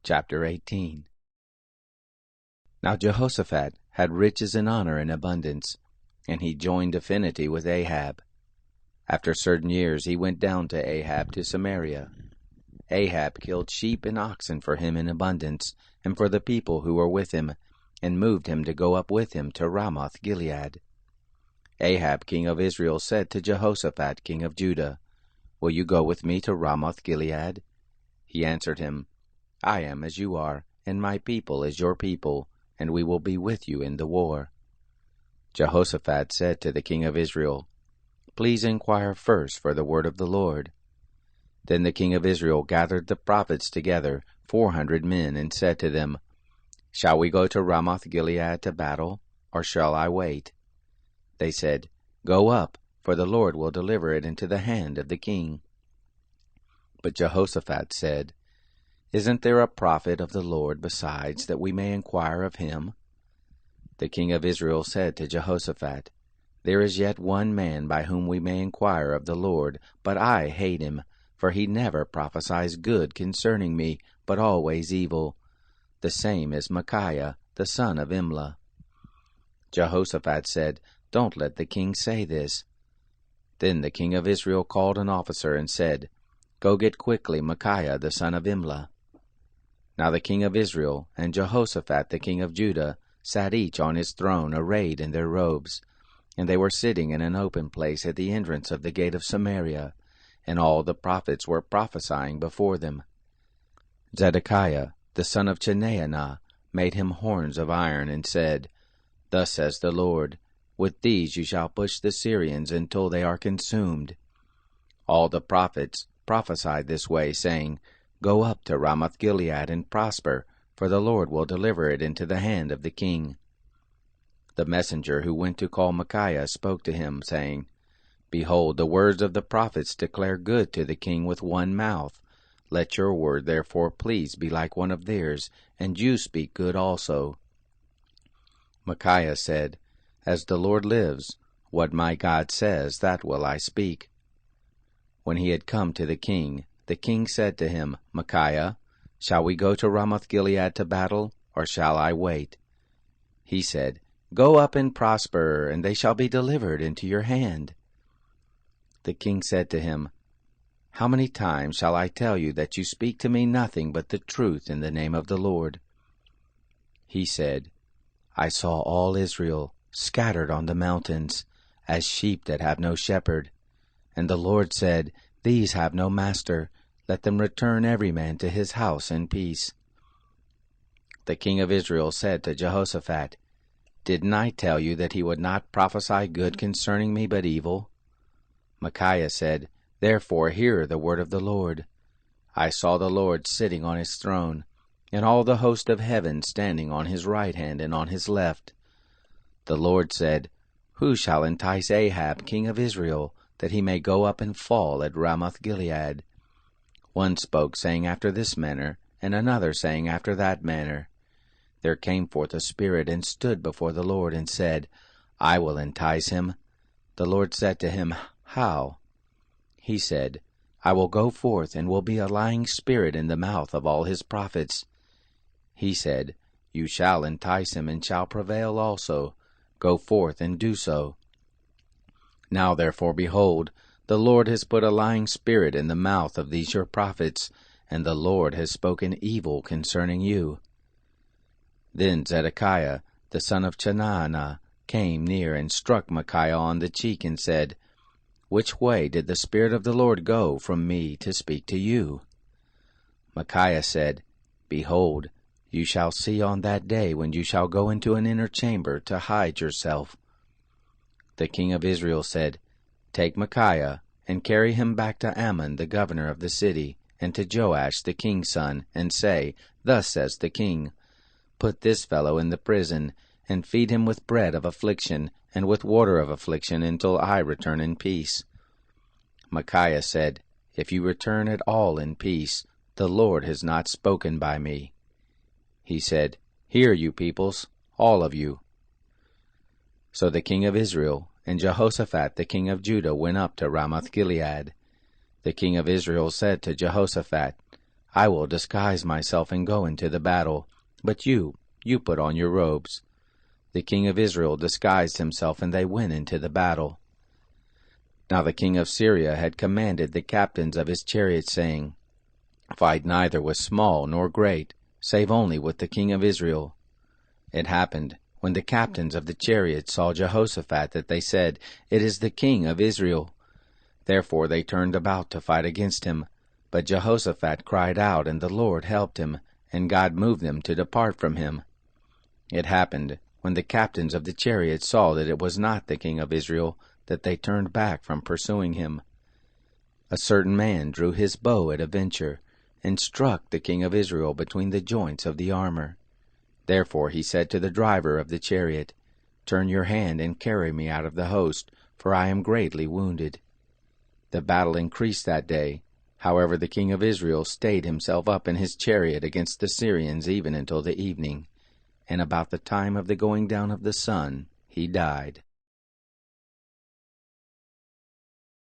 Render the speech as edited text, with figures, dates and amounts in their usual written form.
Chapter 18. Now Jehoshaphat had riches and honor in abundance, and he joined affinity with Ahab. After certain years he went down to Ahab to Samaria. Ahab killed sheep and oxen for him in abundance, and for the people who were with him, and moved him to go up with him to Ramoth Gilead. Ahab king of Israel said to Jehoshaphat king of Judah, "Will you go with me to Ramoth Gilead?" He answered him, "I am as you are, and my people is your people, and we will be with you in the war." Jehoshaphat said to the king of Israel, "Please inquire first for the word of the Lord." Then the king of Israel gathered the prophets together, 400 men, and said to them, "Shall we go to Ramoth Gilead to battle, or shall I wait?" They said, "Go up, for the Lord will deliver it into the hand of the king." But Jehoshaphat said, "Isn't there a prophet of the Lord besides, that we may inquire of him?" The king of Israel said to Jehoshaphat, "There is yet one man by whom we may inquire of the Lord, but I hate him, for he never prophesies good concerning me, but always evil. The same is Micaiah, the son of Imlah." Jehoshaphat said, "Don't let the king say this." Then the king of Israel called an officer and said, "Go get quickly Micaiah, the son of Imlah." Now the king of Israel and Jehoshaphat the king of Judah sat each on his throne, arrayed in their robes, and they were sitting in an open place at the entrance of the gate of Samaria, and all the prophets were prophesying before them. Zedekiah the son of Chenaanah made him horns of iron, and said, "Thus says the Lord, with these you shall push the Syrians until they are consumed." All the prophets prophesied this way, saying, "Go up to Ramoth Gilead and prosper, for the Lord will deliver it into the hand of the king." The messenger who went to call Micaiah spoke to him, saying, "Behold, the words of the prophets declare good to the king with one mouth. Let your word therefore please be like one of theirs, and you speak good also." Micaiah said, "As the Lord lives, what my God says, that will I speak." When he had come to the king said to him, "Micaiah, shall we go to Ramoth Gilead to battle, or shall I wait?" He said, "Go up and prosper, and they shall be delivered into your hand." The king said to him, "How many times shall I tell you that you speak to me nothing but the truth in the name of the Lord?" He said, "I saw all Israel scattered on the mountains, as sheep that have no shepherd. And the Lord said, These have no master, let them return every man to his house in peace." The king of Israel said to Jehoshaphat, "Didn't I tell you that he would not prophesy good concerning me, but evil?" Micaiah said, "Therefore hear the word of the Lord. I saw the Lord sitting on his throne, and all the host of heaven standing on his right hand and on his left. The Lord said, Who shall entice Ahab king of Israel, that he may go up and fall at Ramoth Gilead? One spoke, saying after this manner, and another saying after that manner. There came forth a spirit, and stood before the Lord, and said, I will entice him. The Lord said to him, How? He said, I will go forth, and will be a lying spirit in the mouth of all his prophets. He said, You shall entice him, and shall prevail also. Go forth and do so. Now therefore, behold, the Lord has put a lying spirit in the mouth of these your prophets, and the Lord has spoken evil concerning you." Then Zedekiah the son of Chenaanah came near and struck Micaiah on the cheek, and said, Which way did the Spirit of the Lord go from me to speak to you? Micaiah said, Behold, you shall see on that day when you shall go into an inner chamber to hide yourself. The king of Israel said, Take Micaiah, and carry him back to Ammon the governor of the city, and to Joash the king's son, and say, Thus says the king, Put this fellow in the prison, and feed him with bread of affliction, and with water of affliction, until I return in peace. Micaiah said, If you return at all in peace, the Lord has not spoken by me. He said, Hear, you peoples, all of you. So the king of Israel and Jehoshaphat the king of Judah went up to Ramoth Gilead. The king of Israel said to Jehoshaphat, I will disguise myself and go into the battle, but you put on your robes." The king of Israel disguised himself, and they went into the battle. Now the king of Syria had commanded the captains of his chariots, saying, "Fight neither with small nor great, save only with the king of Israel." It happened, when the captains of the chariots saw Jehoshaphat, that they said, "It is the king of Israel." Therefore they turned about to fight against him. But Jehoshaphat cried out, and the Lord helped him, and God moved them to depart from him. It happened, when the captains of the chariots saw that it was not the king of Israel, that they turned back from pursuing him. A certain man drew his bow at a venture, and struck the king of Israel between the joints of the armor. Therefore he said to the driver of the chariot, "Turn your hand and carry me out of the host, for I am greatly wounded." The battle increased that day. However, the king of Israel stayed himself up in his chariot against the Syrians even until the evening, and about the time of the going down of the sun he died.